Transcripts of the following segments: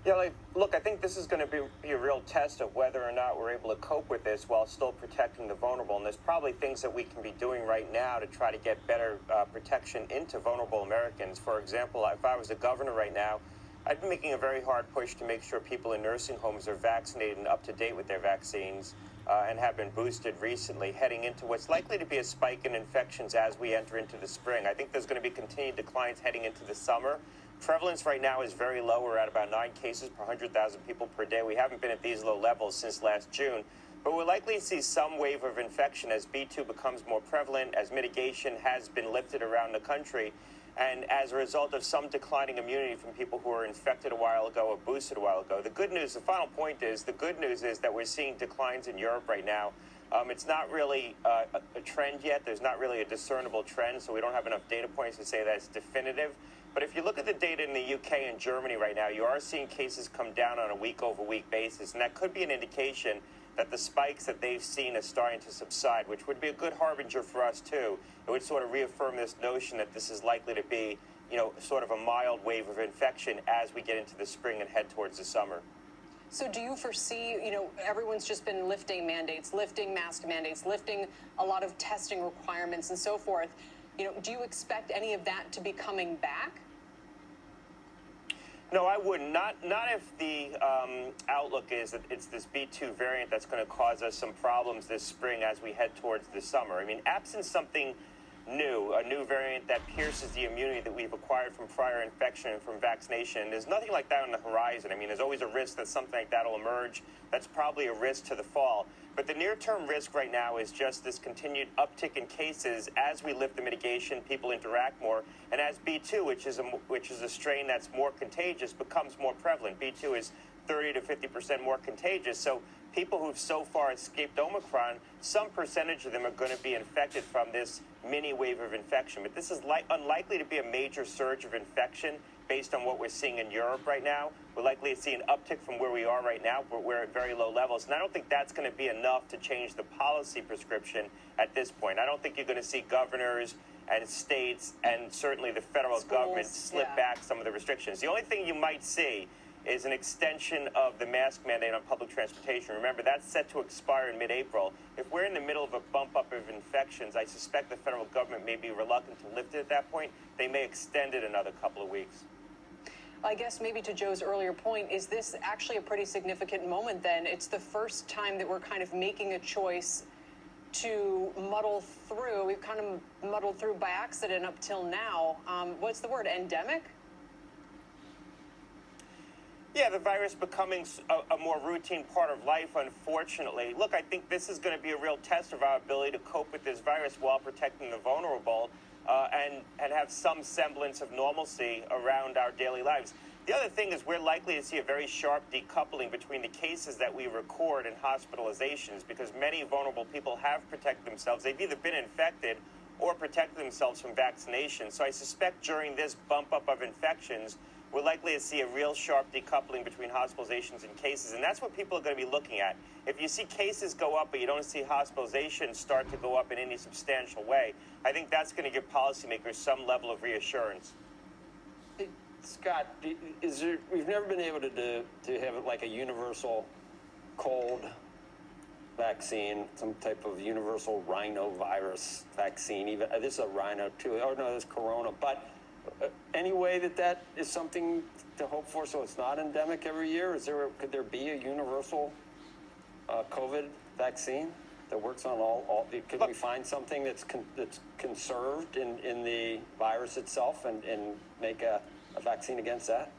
Yeah, look, I think this is going to be a real test of whether or not we're able to cope with this while still protecting the vulnerable. And there's probably things that we can be doing right now to try to get better protection into vulnerable Americans. For example, if I was a governor right now, I'd be making a very hard push to make sure people in nursing homes are vaccinated and up to date with their vaccines and have been boosted recently, heading into what's likely to be a spike in infections as we enter into the spring. I think there's going to be continued declines heading into the summer. Prevalence right now is very low. We're at about 9 cases per 100,000 people per day. We haven't been at these low levels since last June. But we're likely to see some wave of infection as B2 becomes more prevalent, as mitigation has been lifted around the country, and as a result of some declining immunity from people who were infected a while ago or boosted a while ago. The good news, the final point is, the good news is that we're seeing declines in Europe right now. It's not really a trend yet. There's not really a discernible trend, so we don't have enough data points to say that it's definitive. But if you look at the data in the UK and Germany right now, you are seeing cases come down on a week-over-week basis, and that could be an indication that the spikes that they've seen are starting to subside, which would be a good harbinger for us, too. It would sort of reaffirm this notion that this is likely to be, sort of a mild wave of infection as we get into the spring and head towards the summer. So do you foresee, everyone's just been lifting mandates, lifting mask mandates, lifting a lot of testing requirements and so forth. Do you expect any of that to be coming back? No, I wouldn't. Not if the outlook is that it's this B2 variant that's going to cause us some problems this spring as we head towards the summer. I mean, absent something new, a new variant that pierces the immunity that we've acquired from prior infection and from vaccination, there's nothing like that on the horizon. I mean, there's always a risk that something like that will emerge. That's probably a risk to the fall. But the near-term risk right now is just this continued uptick in cases as we lift the mitigation, people interact more, and as B2, which is a strain that's more contagious, becomes more prevalent. B2 is 30 to 50% more contagious. So people who've so far escaped Omicron, some percentage of them are going to be infected from this mini wave of infection. But this is unlikely to be a major surge of infection based on what we're seeing in Europe right now. We're likely to see an uptick from where we are right now, but we're at very low levels. And I don't think that's going to be enough to change the policy prescription at this point. I don't think you're going to see governors and states and certainly the federal government slip back some of the restrictions. The only thing you might see is an extension of the mask mandate on public transportation. Remember, that's set to expire in mid-April. If we're in the middle of a bump up of infections, I suspect the federal government may be reluctant to lift it at that point. They may extend it another couple of weeks. I guess maybe to Joe's earlier point, is this actually a pretty significant moment then? It's the first time that we're kind of making a choice to muddle through. We've kind of muddled through by accident up till now. What's the word, endemic? Yeah, the virus becoming a more routine part of life, unfortunately. Look, I think this is going to be a real test of our ability to cope with this virus while protecting the vulnerable and have some semblance of normalcy around our daily lives. The other thing is we're likely to see a very sharp decoupling between the cases that we record and hospitalizations because many vulnerable people have protected themselves. They've either been infected or protected themselves from vaccination. So I suspect during this bump up of infections, we're likely to see a real sharp decoupling between hospitalizations and cases. And that's what people are going to be looking at. If you see cases go up, but you don't see hospitalizations start to go up in any substantial way, I think that's going to give policymakers some level of reassurance. Scott, we've never been able to have like a universal cold vaccine, some type of universal rhinovirus vaccine. Even this is a rhino too. Oh no, this is corona. But any way that is something to hope for, so it's not endemic every year? Could there be a universal COVID vaccine that works on all? Could we find something that's conserved in the virus itself and make a vaccine against that?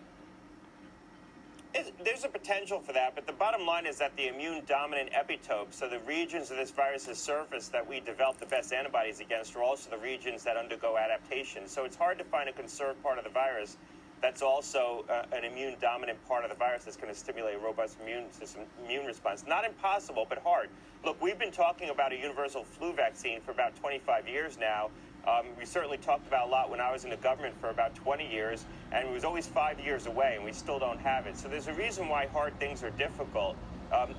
There's a potential for that, but the bottom line is that the immune-dominant epitopes, so the regions of this virus's surface that we develop the best antibodies against, are also the regions that undergo adaptation. So it's hard to find a conserved part of the virus that's also an immune-dominant part of the virus that's going to stimulate a robust immune response. Not impossible, but hard. Look, we've been talking about a universal flu vaccine for about 25 years now. We certainly talked about a lot when I was in the government for about 20 years, and it was always 5 years away, and we still don't have it. So there's a reason why hard things are difficult.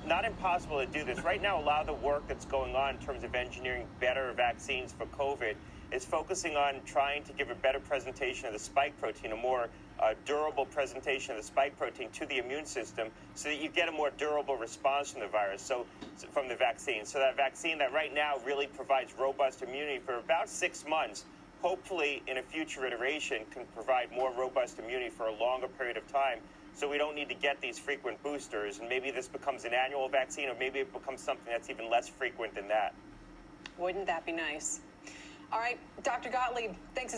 Not impossible to do this. Right now, a lot of the work that's going on in terms of engineering better vaccines for COVID is focusing on trying to give a better presentation of the spike protein, a more durable presentation of the spike protein to the immune system, so that you get a more durable response from the virus, from the vaccine. So that vaccine that right now really provides robust immunity for about 6 months, hopefully in a future iteration can provide more robust immunity for a longer period of time, so we don't need to get these frequent boosters. And maybe this becomes an annual vaccine, or maybe it becomes something that's even less frequent than that. Wouldn't that be nice? All right, Dr. Gottlieb, thanks.